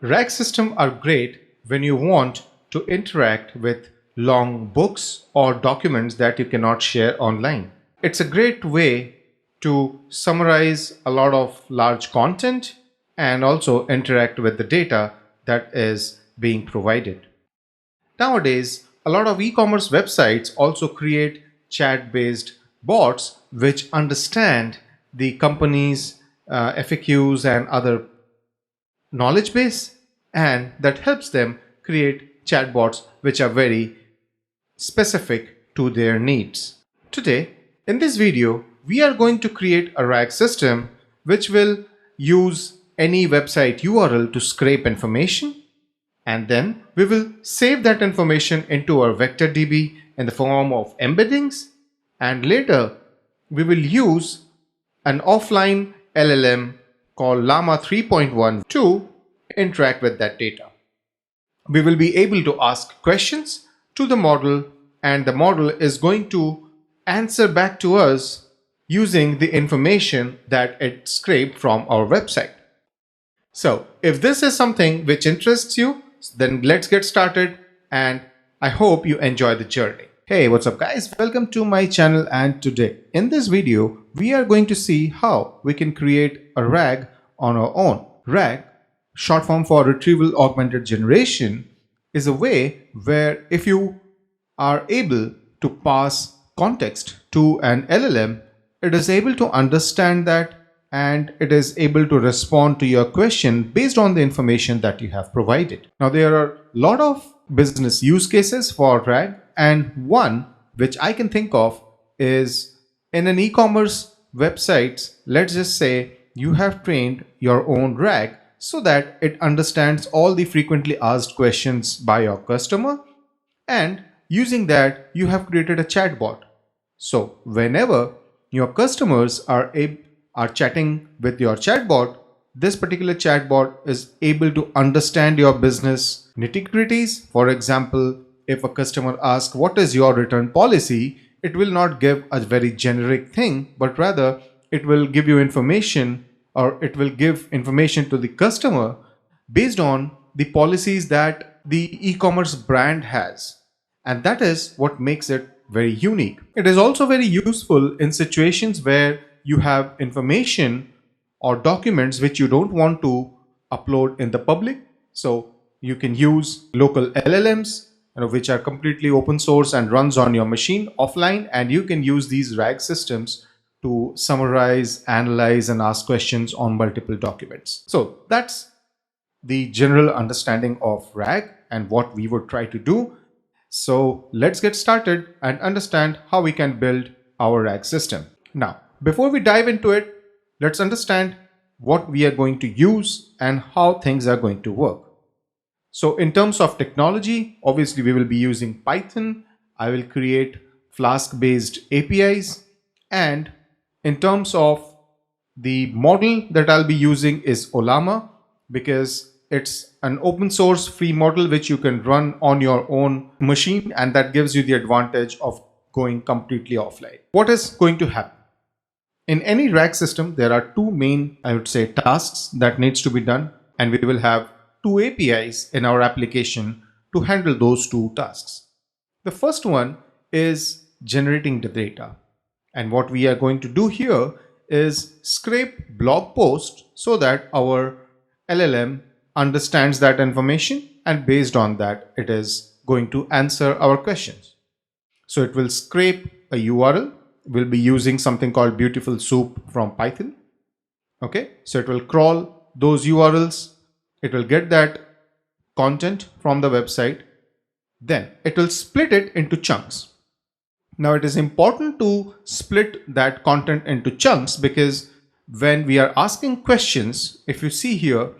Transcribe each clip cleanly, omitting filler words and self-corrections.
RAG systems are great when you want to interact with long books or documents that you cannot share online. It's a great way to summarize a lot of large content and also interact with the data that is being provided. Nowadays, a lot of e-commerce websites also create chat-based bots which understand the company's FAQs and other knowledge base, and that helps them create chatbots which are very specific to their needs. Today, in this video, we are going to create a RAG system which will use any website URL to scrape information, and then we will save that information into our vector DB in the form of embeddings, and later we will use an offline LLM called Llama 3.1 to interact with that data. We will be able to ask questions to the model, and the model is going to answer back to us using the information that it scraped from our website. So if this is something which interests you, then let's get started, and I hope you enjoy the journey. Hey, what's up guys? Welcome to my channel, and today in this video we are going to see how we can create a RAG on our own. RAG, short form for Retrieval-Augmented Generation, is a way where if you are able to pass context to an LLM, it is able to understand that and it is able to respond to your question based on the information that you have provided. Now, there are a lot of business use cases for RAG, and one which I can think of is in an e-commerce website. Let's just say you have trained your own RAG so that it understands all the frequently asked questions by your customer, and using that you have created a chatbot. So whenever your customers are chatting with your chatbot, this particular chatbot is able to understand your business nitty-gritties. For example, if a customer asks what is your return policy, it will not give a very generic thing, but rather it will give you information, or it will give information to the customer based on the policies that the e-commerce brand has. And that is what makes it very unique. It is also very useful in situations where you have information or documents which you don't want to upload in the public. So you can use local LLMs, which are completely open source and runs on your machine offline, and you can use these RAG systems to summarize, analyze, and ask questions on multiple documents. So that's the general understanding of RAG and what we would try to do. So let's get started and understand how we can build our RAG system. Now, before we dive into it, let's understand what we are going to use and how things are going to work. So in terms of technology, obviously we will be using Python. I will create Flask-based APIs, and in terms of the model that I'll be using is Llama, because it's an open source free model which you can run on your own machine, and that gives you the advantage of going completely offline. What is going to happen? In any RAG system, there are two main, I would say, tasks that needs to be done, and we will have two APIs in our application to handle those two tasks. The first one is generating the data. And what we are going to do here is scrape blog posts so that our LLM understands that information, and based on that, it is going to answer our questions. So it will scrape a URL. We'll be using something called Beautiful Soup from Python. Okay, so it will crawl those URLs. It will get that content from the website. Then it will split it into chunks. Now it is important to split that content into chunks, because when we are asking questions, if you see here,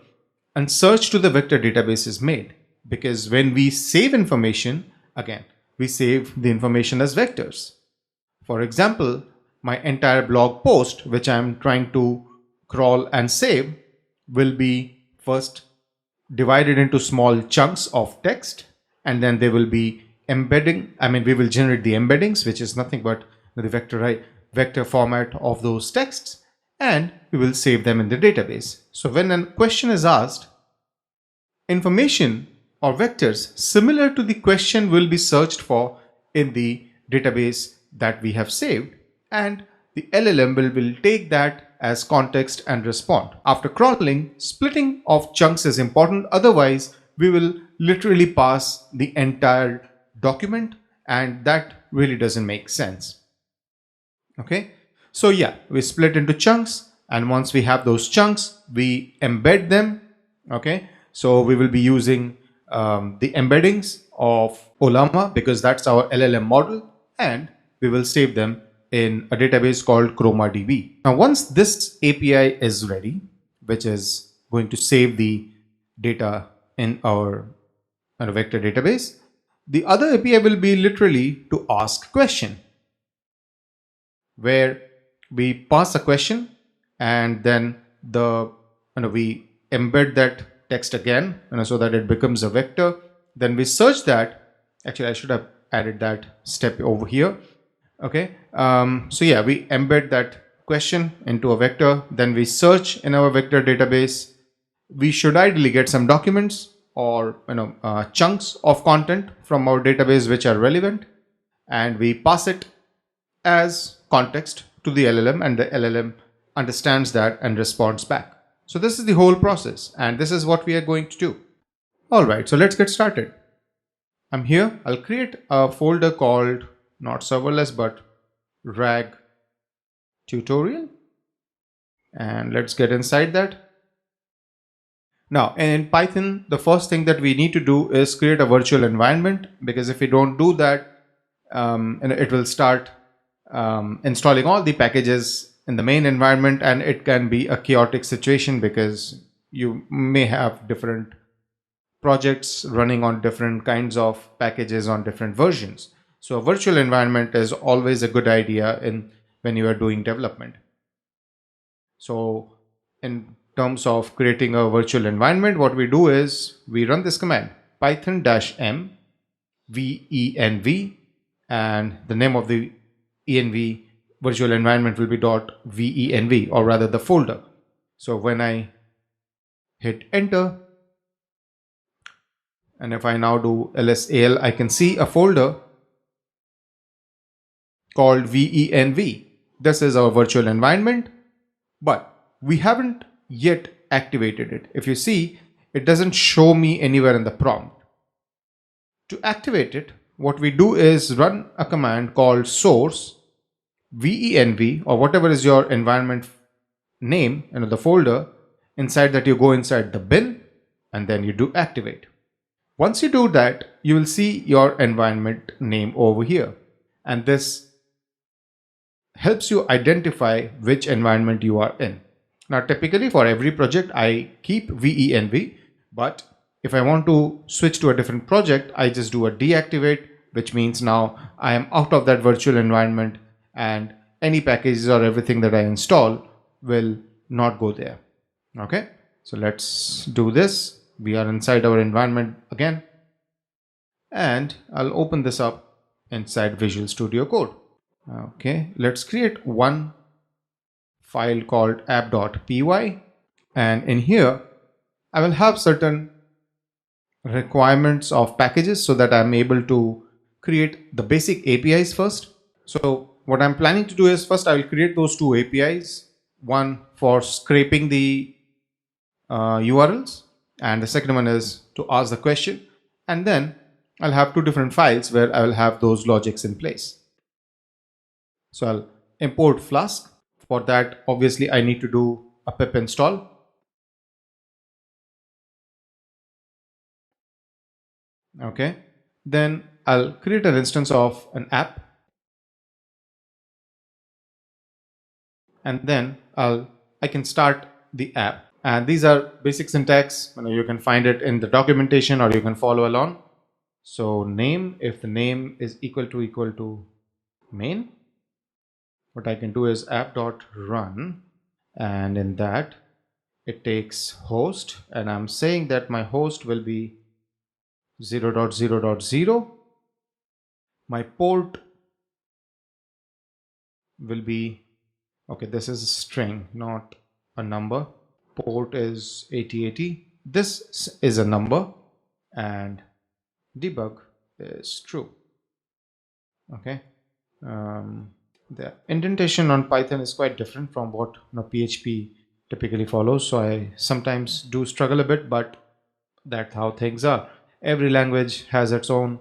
and search to the vector database is made, because when we save information, again, we save the information as vectors. For example, my entire blog post, which I'm trying to crawl and save, will be first divided into small chunks of text, and then they will be embedding. We will generate the embeddings, which is nothing but the vector format of those texts, and we will save them in the database. So when a question is asked, information or vectors similar to the question will be searched for in the database that we have saved, and the LLM will take that as context and respond. After crawling, splitting of chunks is important, otherwise we will literally pass the entire document, and that really doesn't make sense. Okay, so yeah, we split into chunks, and once we have those chunks, we embed them. Okay, so we will be using the embeddings of Llama because that's our LLM model, and we will save them in a database called Chroma DB. Now, once this API is ready, which is going to save the data in our vector database, the other API will be literally to ask question, where we pass a question and then we embed that text again, so that it becomes a vector. Then we search that. Actually, I should have added that step over here. Okay, so yeah, we embed that question into a vector. Then we search in our vector database. We should ideally get some documents or chunks of content from our database which are relevant, and we pass it as context to the LLM, and the LLM understands that and responds back. So this is the whole process, and this is what we are going to do. All right, so let's get started. I'm here. I'll create a folder called not serverless but rag tutorial, and let's get inside that. Now, in Python, the first thing that we need to do is create a virtual environment, because if we don't do that, it will start installing all the packages in the main environment, and it can be a chaotic situation because you may have different projects running on different kinds of packages on different versions. So a virtual environment is always a good idea when you are doing development. So in terms of creating a virtual environment, what we do is we run this command python-m venv, and the name of the env virtual environment will be .venv, or rather the folder. So when I hit enter, and if I now do lsal, I can see a folder called venv. This is our virtual environment, but we haven't yet activated it. If you see, it doesn't show me anywhere in the prompt. To activate it, what we do is run a command called source venv, or whatever is your environment name, the folder. Inside that, you go inside the bin, and then you do activate. Once you do that, you will see your environment name over here, and this helps you identify which environment you are in. Now, typically for every project, I keep venv, but if I want to switch to a different project, I just do a deactivate, which means now I am out of that virtual environment, and any packages or everything that I install will not go there. Okay, so let's do this. We are inside our environment again, and I'll open this up inside Visual Studio Code. Okay, let's create one file called app.py, and in here I will have certain requirements of packages so that I'm able to create the basic APIs first. So what I'm planning to do is, first I will create those two APIs, one for scraping the URLs, and the second one is to ask the question, and then I'll have two different files where I will have those logics in place. So I'll import Flask. For that, obviously I need to do a pip install. Okay, then I'll create an instance of an app, and then I can start the app. And these are basic syntax. You can find it in the documentation, or you can follow along. So name, if the name is equal to main, what I can do is app.run, and in that it takes host, and I'm saying that my host will be 0.0.0. My port will be, okay, this is a string, not a number. Port is 8080. this is a number and debug is true. Okay. The indentation on Python is quite different from what PHP typically follows, so I sometimes do struggle a bit, but that's how things are. Every language has its own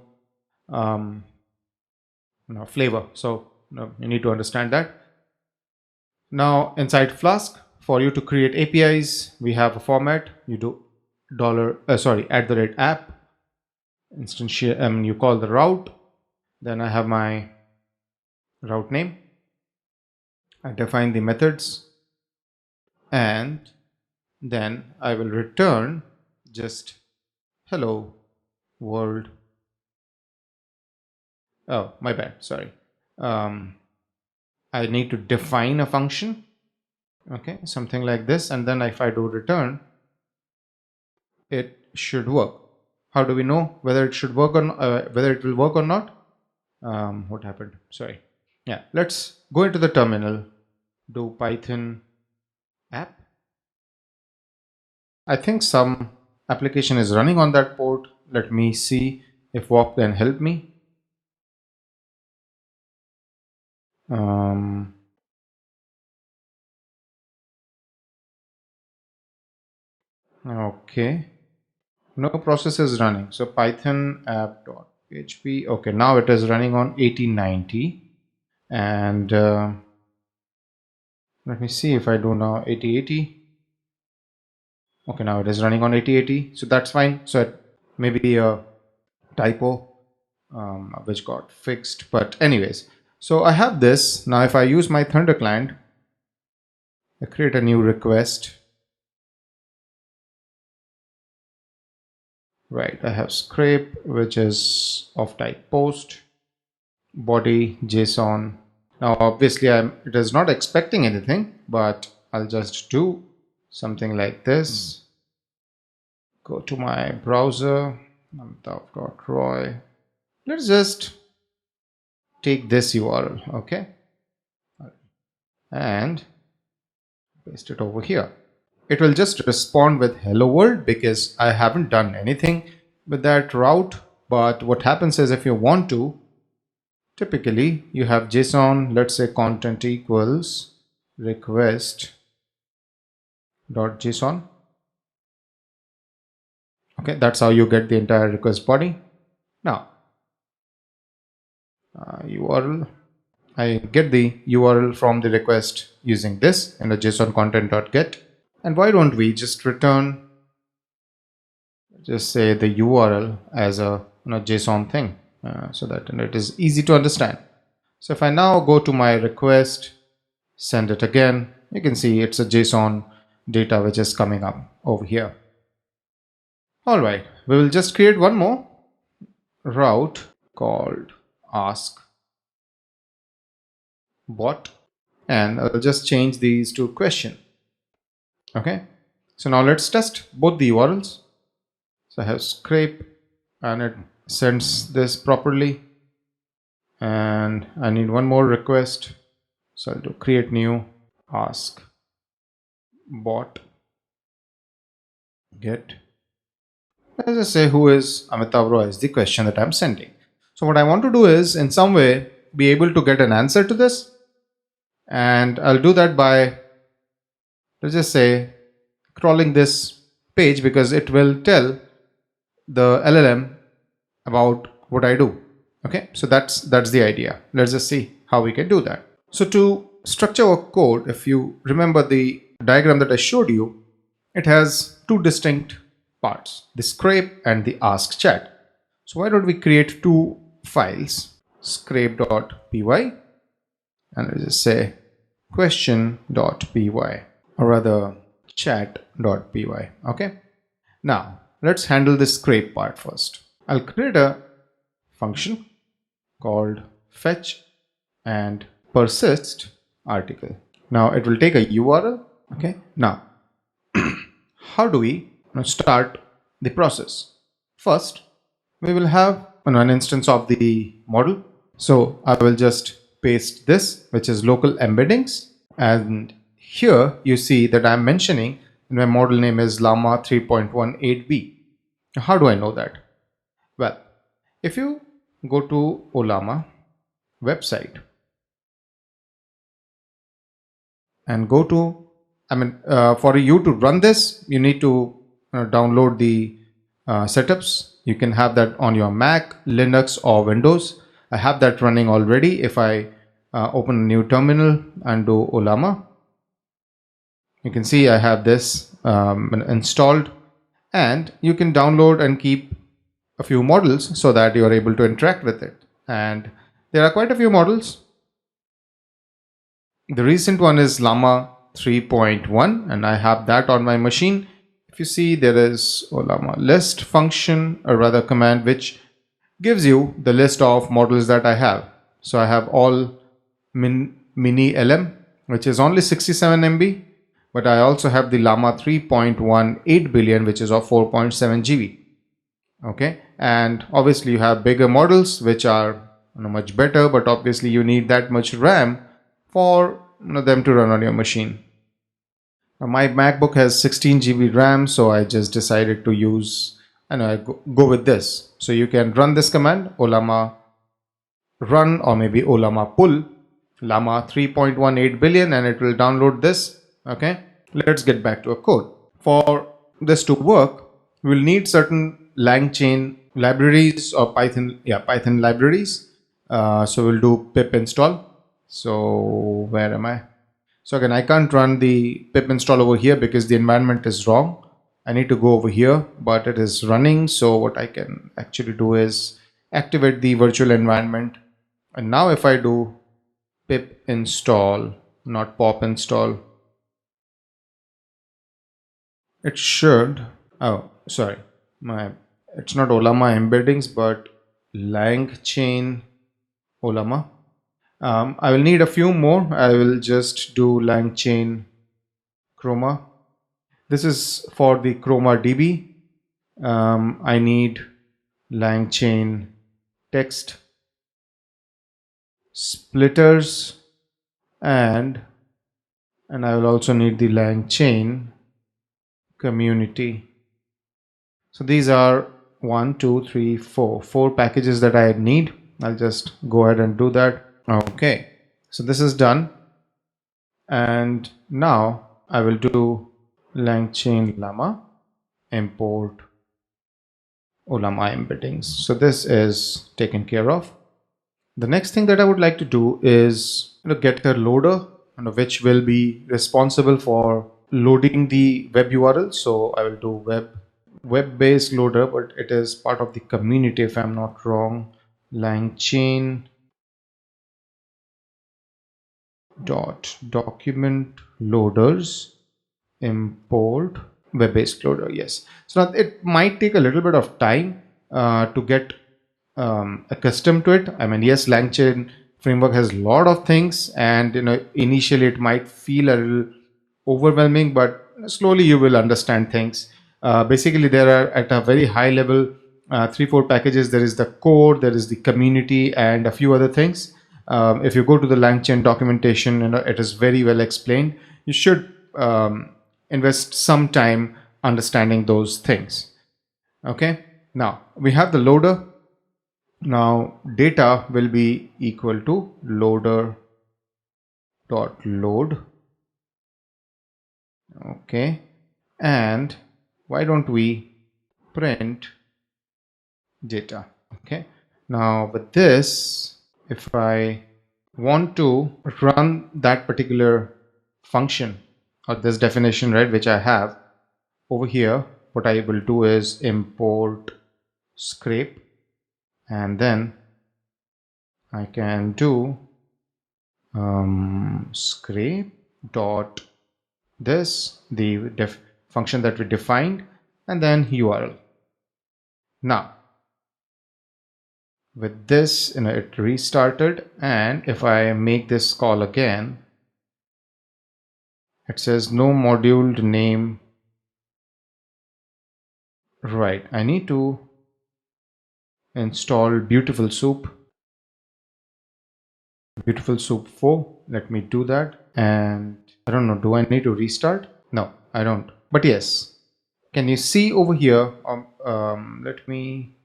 flavor, so you need to understand that. Now inside Flask, for you to create APIs, we have a format. You do $@app instantiate, you call the route, then I have my route name, I define the methods, and then I will return just hello world. Oh, my bad, sorry. I need to define a function, okay, something like this, and then if I do return, it should work. How do we know whether it should work on whether it will work or not? What happened? Sorry. Yeah, let's go into the terminal, do Python app. I think some application is running on that port. Let me see if WAP can help me. Okay, no process is running. So Python app.php. Okay, now it is running on 8090, and let me see if I do now 8080. Okay, now it is running on 8080, so that's fine. So maybe a typo which got fixed, but anyways, so I have this. Now if I use my Thunder client, I create a new request. Right, I have scrape, which is of type post, body JSON. Now obviously it is not expecting anything, but I'll just do something like this. Go to my browser, amitav.roy. Let's just take this URL, okay, and paste it over here. It will just respond with hello world because I haven't done anything with that route. But what happens is, if you want to, typically you have JSON, let's say content equals request.json. Okay, that's how you get the entire request body. Now URL, I get the URL from the request using this in the JSON content.get. And why don't we just return, just say the URL as a JSON thing, so that it is easy to understand. So if I now go to my request, send it again, you can see it's a JSON data which is coming up over here. All right, we will just create one more route called ask bot, and I'll just change these to question. Okay, so now let's test both the URLs. So I have scrape and it sends this properly, and I need one more request, so I'll do create new ask bot get. Let's just say who is Amitav Roy is the question that I'm sending. So what I want to do is in some way be able to get an answer to this, and I'll do that by, let's just say, crawling this page, because it will tell the LLM about what I do. Okay, so that's the idea. Let's just see how we can do that. So to structure our code, if you remember the diagram that I showed you, it has two distinct parts, the scrape and the ask chat. So why don't we create two files, scrape.py and let's just say question.py, or rather chat.py. Okay, now let's handle the scrape part first. I'll create a function called fetch and persist article. Now it will take a URL. Okay, now how do we start the process? First, we will have an instance of the model. So I will just paste this, which is local embeddings, and here you see that I'm mentioning my model name is Llama 3.1 8B. How do I know that? Well, if you go to Llama website and go to, for you to run this, you need to download the setups. You can have that on your Mac, Linux, or Windows. I have that running already. If I open a new terminal and do Llama, you can see I have this installed, and you can download and keep a few models so that you are able to interact with it. And there are quite a few models. The recent one is Llama 3.1, and I have that on my machine. If you see, there is Llama list function, or rather command, which gives you the list of models that I have. So I have all mini LM, which is only 67 MB, but I also have the Llama 3.1 8 billion, which is of 4.7 GB. Okay, and obviously you have bigger models which are much better, but obviously you need that much RAM for them to run on your machine. Now, my MacBook has 16 GB RAM, so I just decided to use I go with this. So you can run this command, Llama run, or maybe Llama pull Llama 3.1 8 billion, and it will download this. Okay, let's get back to our code. For this to work, we'll need certain LangChain libraries or Python libraries. So we'll do pip install. So where am I? So again, I can't run the pip install over here because the environment is wrong. I need to go over here, but it is running. So what I can actually do is activate the virtual environment. And now if I do pip install, not pop install, it should, oh, sorry, it's not Llama embeddings, but LangChain Llama. I will need a few more. I will just do LangChain Chroma. This is for the Chroma DB. I need LangChain text splitters, and I will also need the LangChain community. So these are 4 packages that I need. I'll just go ahead and do that. Okay, so this is done, and now I will do LangChain Llama import Llama embeddings. So this is taken care of. The next thing that I would like to do is get a loader which will be responsible for loading the web URL. So I will do web-based loader, but it is part of the community if I'm not wrong. LangChain dot document loaders import web-based loader. Yes, so now it might take a little bit of time to get accustomed to it. I mean, yes, LangChain framework has a lot of things, and initially it might feel a little overwhelming, but slowly you will understand things. Basically, there are at a very high level 3-4 packages. There is the core, there is the community, and a few other things. If you go to the LangChain documentation, it is very well explained. You should invest some time understanding those things. Okay, now we have the loader. Now data will be equal to loader dot load. Okay, and why don't we print data? Okay, now with this, if I want to run that particular function or this definition, right, which I have over here, what I will do is import scrape, and then I can do scrape dot this, the function that we defined, and then URL. Now with this, it restarted, and if I make this call again, it says no module name. Right, I need to install Beautiful Soup 4. Let me do that. And I don't know, do I need to restart? No, I don't. But yes, can you see over here? Let me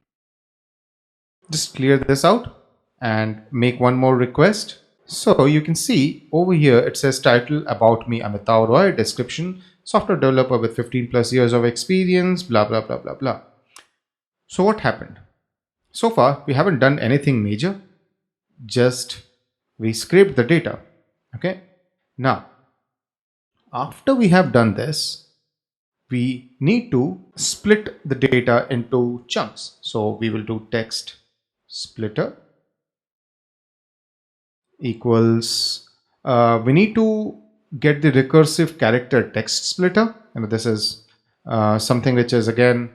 just clear this out and make one more request. So you can see over here it says title, about me, Amit Roy, description, software developer with 15 plus years of experience, blah blah blah blah blah. So what happened? So far we haven't done anything major, just we scraped the data. Okay, now after we have done this, we need to split the data into chunks. So we will do text splitter equals, we need to get the recursive character text splitter, and this is something which is again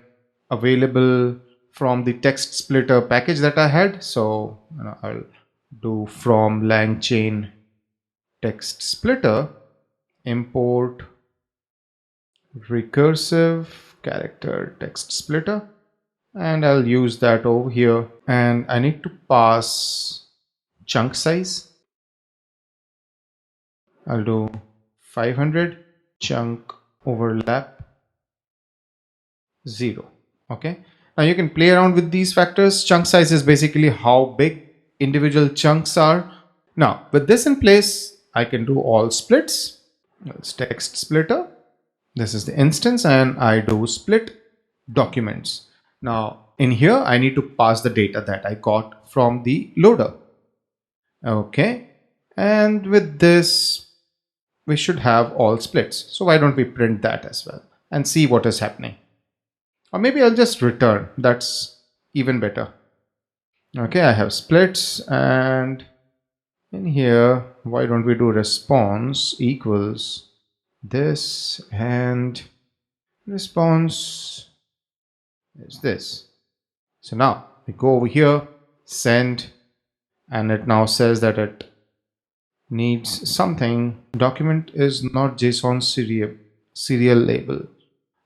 available from the text splitter package that I had. So I'll do from LangChain text splitter import recursive character text splitter, and I'll use that over here, and I need to pass chunk size. I'll do 500, chunk overlap 0. Okay, now you can play around with these factors. Chunk size is basically how big individual chunks are. Now with this in place, I can do all splits. It's text splitter, this is the instance, and I do split documents. Now in here I need to pass the data that I got from the loader. Okay, and with this we should have all splits. So why don't we print that as well and see what is happening? Or maybe I'll just return, that's even better. Okay, I have splits, and in here why don't we do response equals this, and response is this. So now we go over here, send, and it now says that it needs something. Document is not JSON serial label,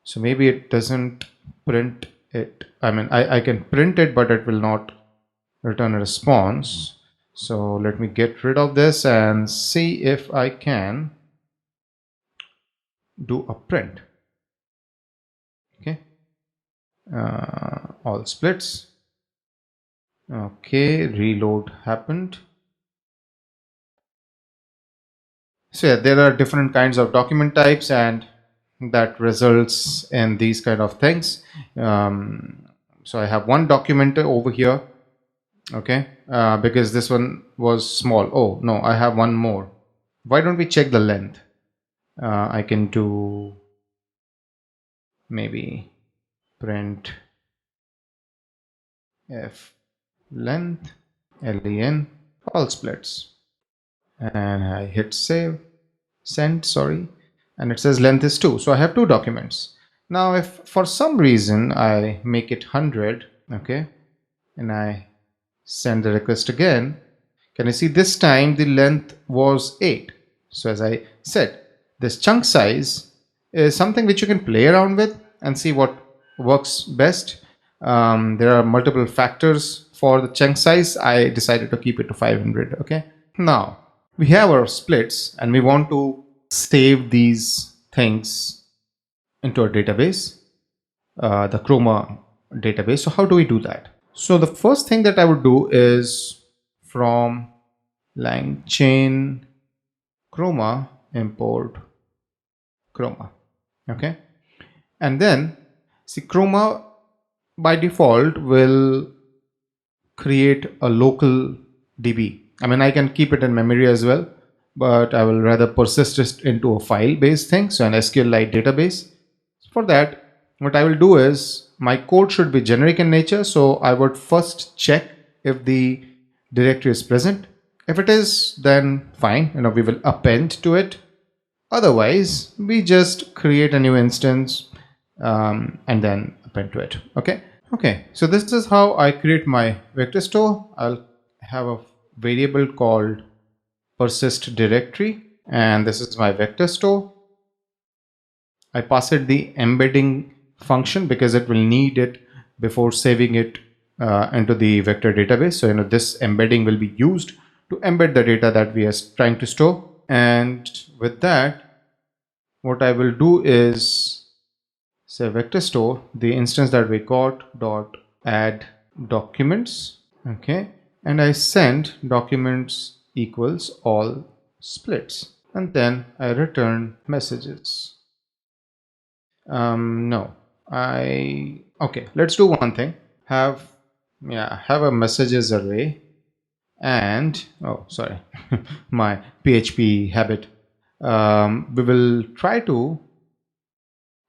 so maybe it doesn't print it. I mean, I can print it, but it will not return a response. So let me get rid of this and see if I can do a print. Okay, all splits. Okay, reload happened. So yeah, there are different kinds of document types, and that results in these kind of things. So I have one document over here. Okay, because this one was small. Oh no, I have one more. Why don't we check the length? I can do maybe print f length len all splits, and I hit send, sorry, and it says length is 2. So I have two documents. Now if for some reason I make it 100, okay, and I send the request again, can you see this time the length was 8. So as I said, this chunk size is something which you can play around with and see what works best. There are multiple factors for the chunk size. I decided to keep it to 500. Okay, now we have our splits and we want to save these things into a database, the Chroma database. So how do we do that? So the first thing that I would do is from LangChain Chroma import Chroma. Okay, and then see, Chroma by default will create a local DB. I mean, I can keep it in memory as well, but I will rather persist it into a file based thing, so an SQLite database. For that, what I will do is my code should be generic in nature, so I would first check if the directory is present. If it is, then fine, we will append to it. Otherwise, we just create a new instance and then append to it. Okay, so this is how I create my vector store. I'll have a variable called persist directory, and this is my vector store. I pass it the embedding function because it will need it before saving it into the vector database. So this embedding will be used to embed the data that we are trying to store. And with that, what I will do is say vector store, the instance that we got dot add documents. Okay, and I send documents equals all splits, and then I return messages. No, okay, let's do one thing. Have a messages array, and oh sorry, my PHP habit. We will try to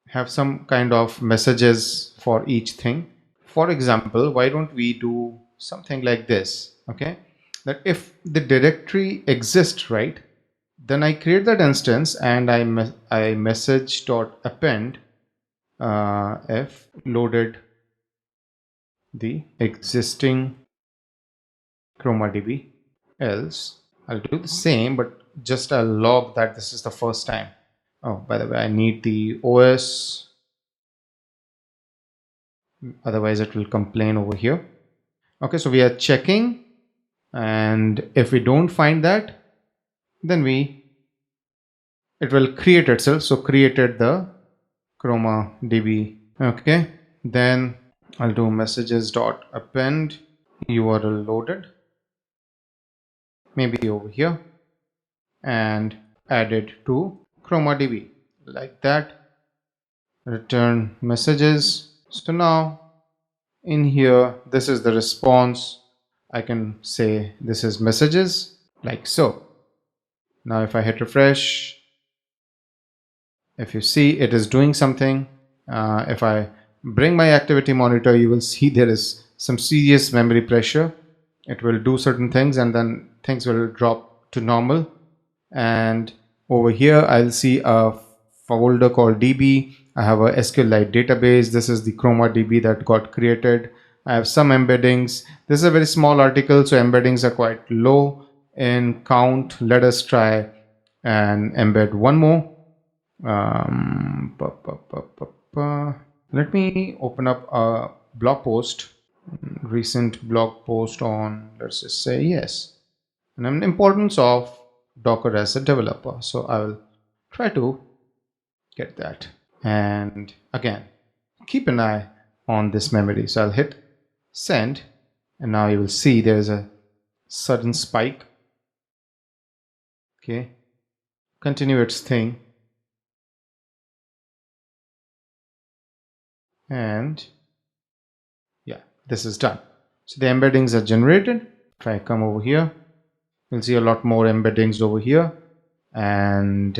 have some kind of messages for each thing. For example, why don't we do something like this? Okay, that if the directory exists, right, then I create that instance and I message dot append if loaded the existing Chroma DB, else I'll do the same, but just I'll log that this is the first time. Oh, by the way, I need the OS, otherwise it will complain over here. Okay, so we are checking, and if we don't find that, then it will create itself. So created the Chroma DB. Okay, then I'll do messages dot append URL loaded, maybe over here, and add it to Chroma DB like that. Return messages. So now in here, this is the response. I can say this is messages like so. Now if I hit refresh, if you see, it is doing something. If I bring my activity monitor, you will see there is some serious memory pressure. It will do certain things and then things will drop to normal. And over here I'll see a folder called DB. I have a SQLite database. This is the Chroma DB that got created. I have some embeddings. This is a very small article, so embeddings are quite low in count. Let us try and embed one more. Let me open up a blog post, recent blog post on, let's just say, yes, and the importance of Docker as a developer. So I will try to get that. And again, keep an eye on this memory. So I'll hit send, and now you will see there's a sudden spike. Okay, continue its thing, and yeah, this is done. So the embeddings are generated. If I come over here, you'll see a lot more embeddings over here. And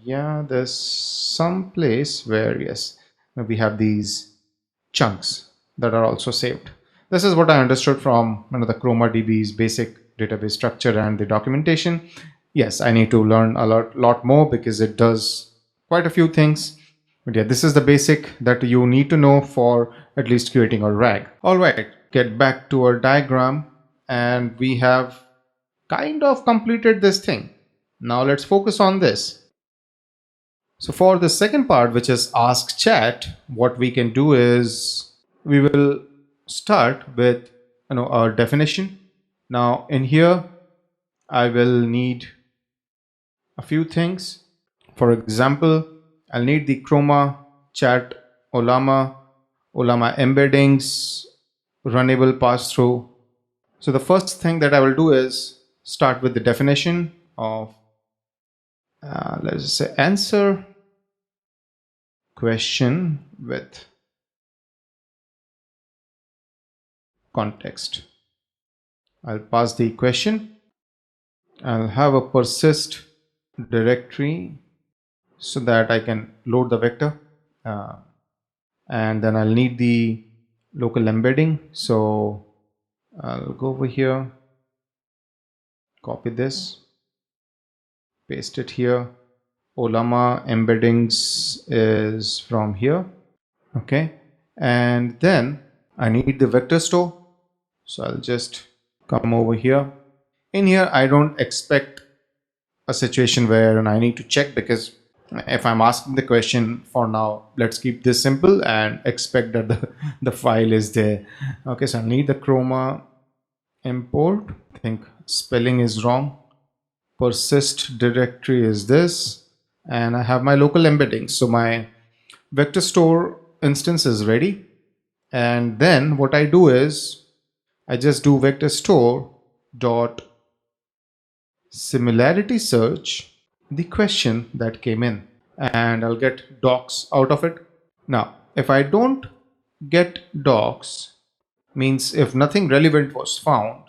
yeah, there's some place where, yes, we have these chunks that are also saved. This is what I understood from the Chroma DB's basic database structure and the documentation. Yes, I need to learn a lot more because it does quite a few things. But yeah, this is the basic that you need to know for at least creating a RAG. All right, get back to our diagram, and we have kind of completed this thing. Now let's focus on this. So for the second part, which is ask chat, what we can do is we will start with our definition. Now in here, I will need a few things. For example, I'll need the Chroma chat Llama embeddings, runnable pass-through. So the first thing that I will do is start with the definition of let's just say answer question with context. I'll pass the question. I'll have a persist directory so that I can load the vector, and then I'll need the local embedding. So I'll go over here, copy this, paste it here. Llama embeddings is from here. Okay, and then I need the vector store. So I'll just come over here. In here, I don't expect a situation where I need to check, because if I'm asking the question, for now, let's keep this simple and expect that the file is there. Okay, so I need the Chroma import. I think spelling is wrong. Persist directory is this, and I have my local embedding. So my vector store instance is ready. And then what I do is I just do vector store dot similarity search the question that came in, and I'll get docs out of it. Now, if I don't get docs, means if nothing relevant was found,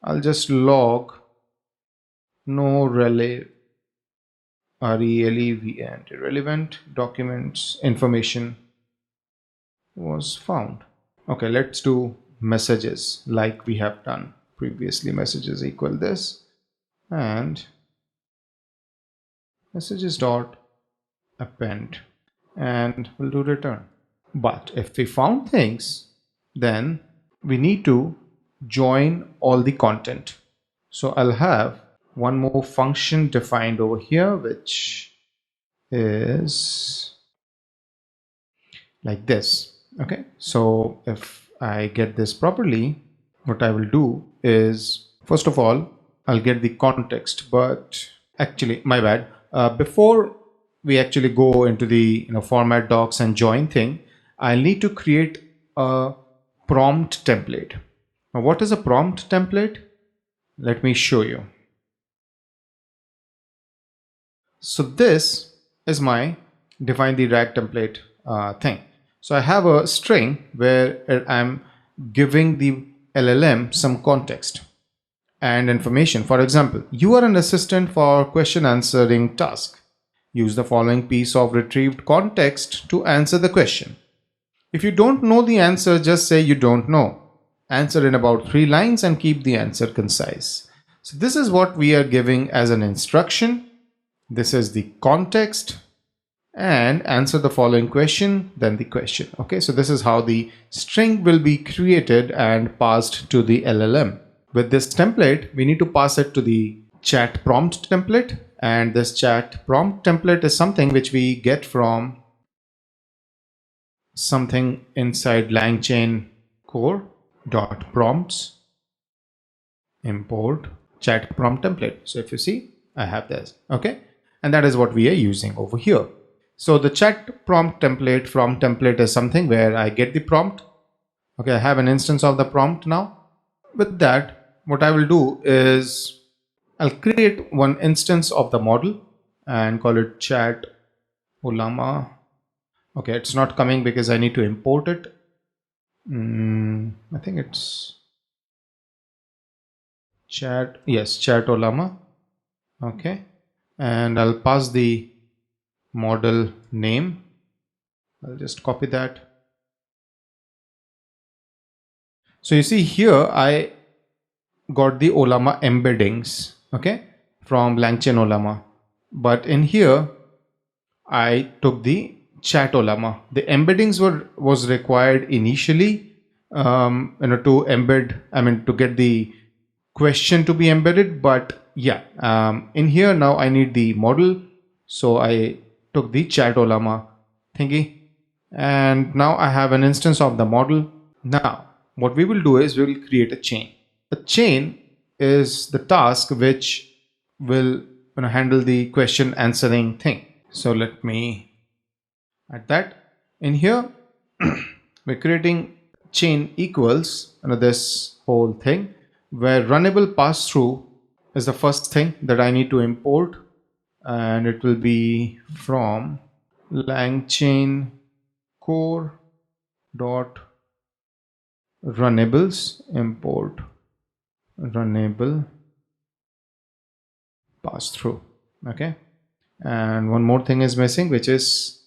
I'll just log no relevant documents information was found. Okay, let's do messages like we have done previously. Messages equal this, and messages dot append, and we'll do return. But if we found things, then we need to join all the content. So I'll have one more function defined over here, which is like this. Okay, so if I get this properly, what I will do is, first of all, I'll get the context. But actually, my bad. Before we actually go into the format docs and join thing, I'll need to create a prompt template. Now, what is a prompt template? Let me show you. So this is my define the rag template thing. So I have a string where I'm giving the LLM some context and information. For example, you are an assistant for question answering task. Use the following piece of retrieved context to answer the question. If you don't know the answer, just say you don't know. Answer in about 3 lines and keep the answer concise. So this is what we are giving as an instruction. This is the context, and answer the following question, then the question. Okay, so this is how the string will be created and passed to the LLM. With this template, we need to pass it to the chat prompt template, and this chat prompt template is something which we get from something inside LangChain core dot prompts import chat prompt template. So if you see, I have this. Okay, and that is what we are using over here. So the chat prompt template from template is something where I get the prompt. Okay, I have an instance of the prompt now. With that, what I will do is I'll create one instance of the model and call it chat Llama. Okay, it's not coming because I need to import it. I think it's chat. Yes, chat Llama. Okay, and I'll pass the model name. I'll just copy that. So you see here I got the Llama embeddings, okay, from LangChain Llama. But in here I took the chat Llama. The embeddings was required initially to embed, to get the question to be embedded. But yeah, in here now I need the model, so I took the chat Llama thingy, and now I have an instance of the model. Now what we will do is we will create a chain. A chain is the task which will handle the question answering thing. So let me add that in here. We're creating chain equals this whole thing, where runnable pass through is the first thing that I need to import, and it will be from LangChain core dot runnables import runnable pass through. Okay, and one more thing is missing, which is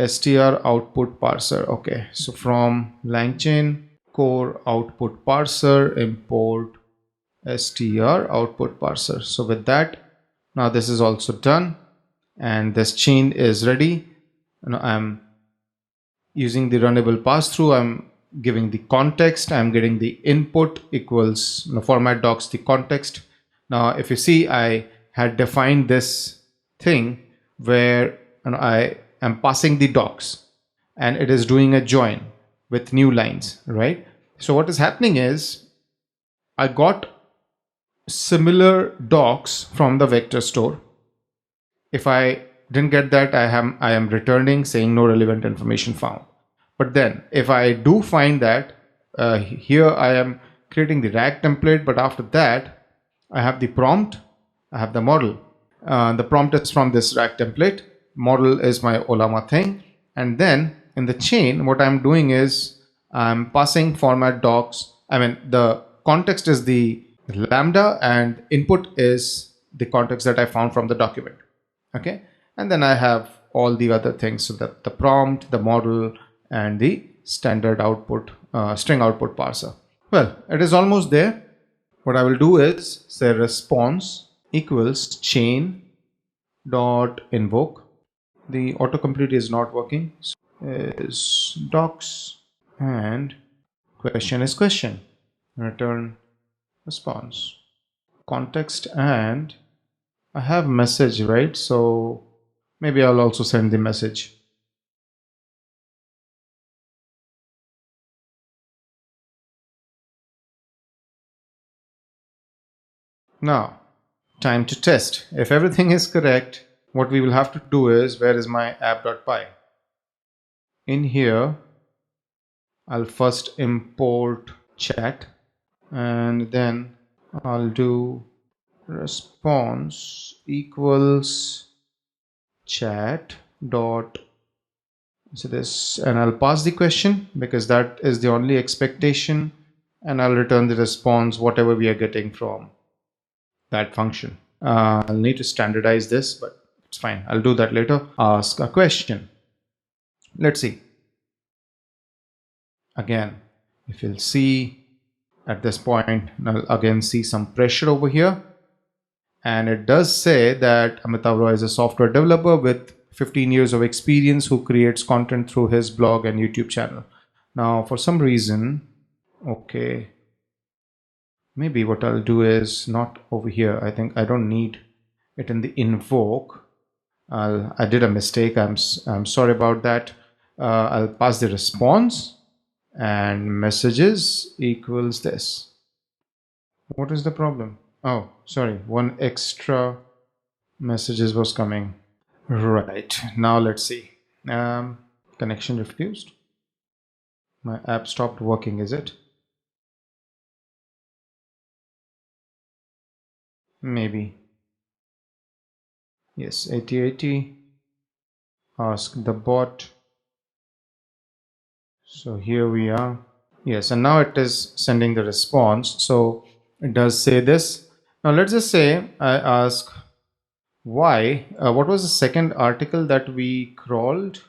str output parser. Okay, so from LangChain core output parser import str output parser. So with that, now this is also done and this chain is ready. I'm using the runnable pass through. I'm giving the context. I'm getting the input equals format docs the context. Now if you see, I had defined this thing where I am passing the docs and it is doing a join with new lines, right? So what is happening is I got similar docs from the vector store. If I didn't get that, I am returning saying no relevant information found. But then if I do find that, here I am creating the RAG template, but after that I have the prompt, I have the model. The prompt is from this RAG template, model is my Llama thing, and then in the chain what I'm doing is I'm passing format docs. I mean, the context is the lambda and input is the context that I found from the document. Okay, and then I have all the other things, so that the prompt, the model, and the standard output, string output parser. Well, it is almost there. What I will do is say response equals chain dot invoke. The autocomplete is not working. So is docs and question is question. Return response. Context, and I have message, right? So maybe I'll also send the message. Now, time to test. If everything is correct, what we will have to do is, where is my app.py? In here, I'll first import chat, and then I'll do response equals chat dot, so this, and I'll pass the question because that is the only expectation, and I'll return the response whatever we are getting from that function. I'll need to standardize this, but it's fine, I'll do that later. Ask a question. Let's see. Again, if you'll see at this point, I'll again see some pressure over here, and it does say that Amitav Roy is a software developer with 15 years of experience who creates content through his blog and YouTube channel. Now, for some reason, okay, maybe what I'll do is not over here. I think I don't need it in the invoke. I did a mistake. I'm sorry about that. I'll pass the response and messages equals this. What is the problem? Oh, sorry, one extra messages was coming. Right, now let's see. Connection refused. My app stopped working, is it? Maybe. Yes, 8080. Ask the bot. So here we are. Yes, and now it is sending the response. So it does say this. Now let's just say I ask why. What was the second article that we crawled?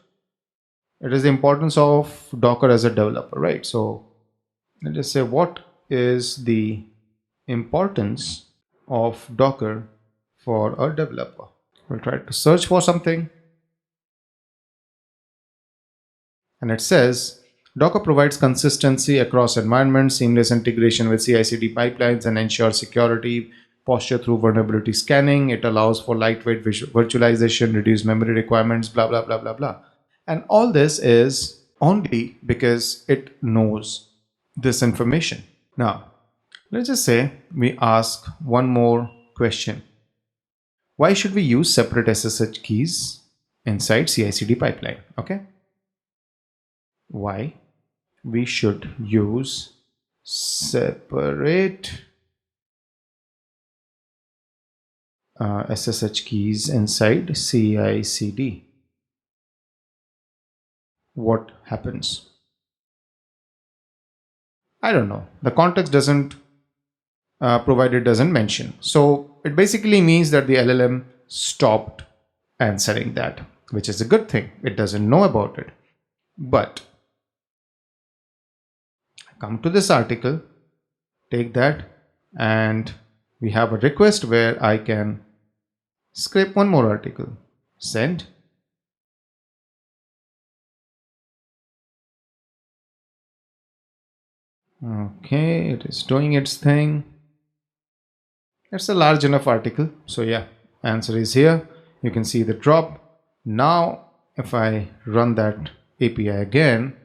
It is the importance of Docker as a developer, right? So let's just say, what is the importance of Docker for a developer? We'll try to search for something. And it says, Docker provides consistency across environments, seamless integration with CI/CD pipelines, and ensures security posture through vulnerability scanning. It allows for lightweight virtualization, reduced memory requirements, blah, blah, blah, blah, blah. And all this is only because it knows this information. Now, let's just say we ask one more question. Why should we use separate SSH keys inside CI/CD pipeline? Okay. Why we should use separate SSH keys inside CI/CD. What happens? I don't know. The context doesn't provided doesn't mention. So it basically means that the LLM stopped answering that, which is a good thing. It doesn't know about it. But come to this article, take that, and we have a request where I can scrape one more article, send. Okay, it is doing its thing. It's a large enough article. So yeah, answer is here. You can see the drop. Now, if I run that API again,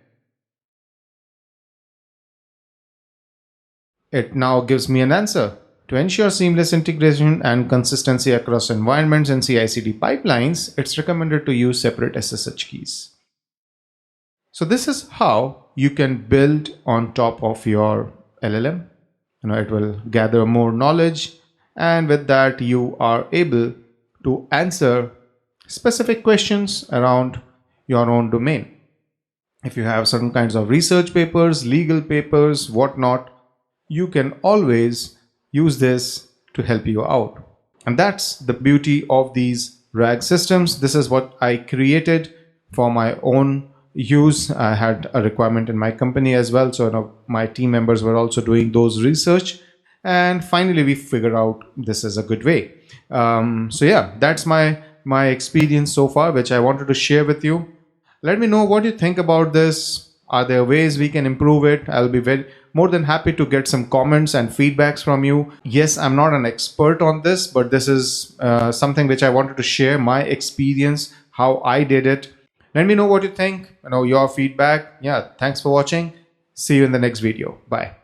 it now gives me an answer. To ensure seamless integration and consistency across environments and CI/CD pipelines, it's recommended to use separate SSH keys. So this is how you can build on top of your LLM. It will gather more knowledge, and with that you are able to answer specific questions around your own domain. If you have certain kinds of research papers, legal papers, whatnot, you can always use this to help you out. And that's the beauty of these RAG systems. This is what I created for my own use. I had a requirement in my company as well, so my team members were also doing those research, and finally we figured out this is a good way. So yeah, that's my experience so far, which I wanted to share with you. Let me know what you think about this. Are there ways we can improve it? I'll be more than happy to get some comments and feedbacks from you. Yes, I'm not an expert on this, but this is something which I wanted to share my experience, how I did it. Let me know what you think, your feedback. Yeah, thanks for watching. See you in the next video. Bye.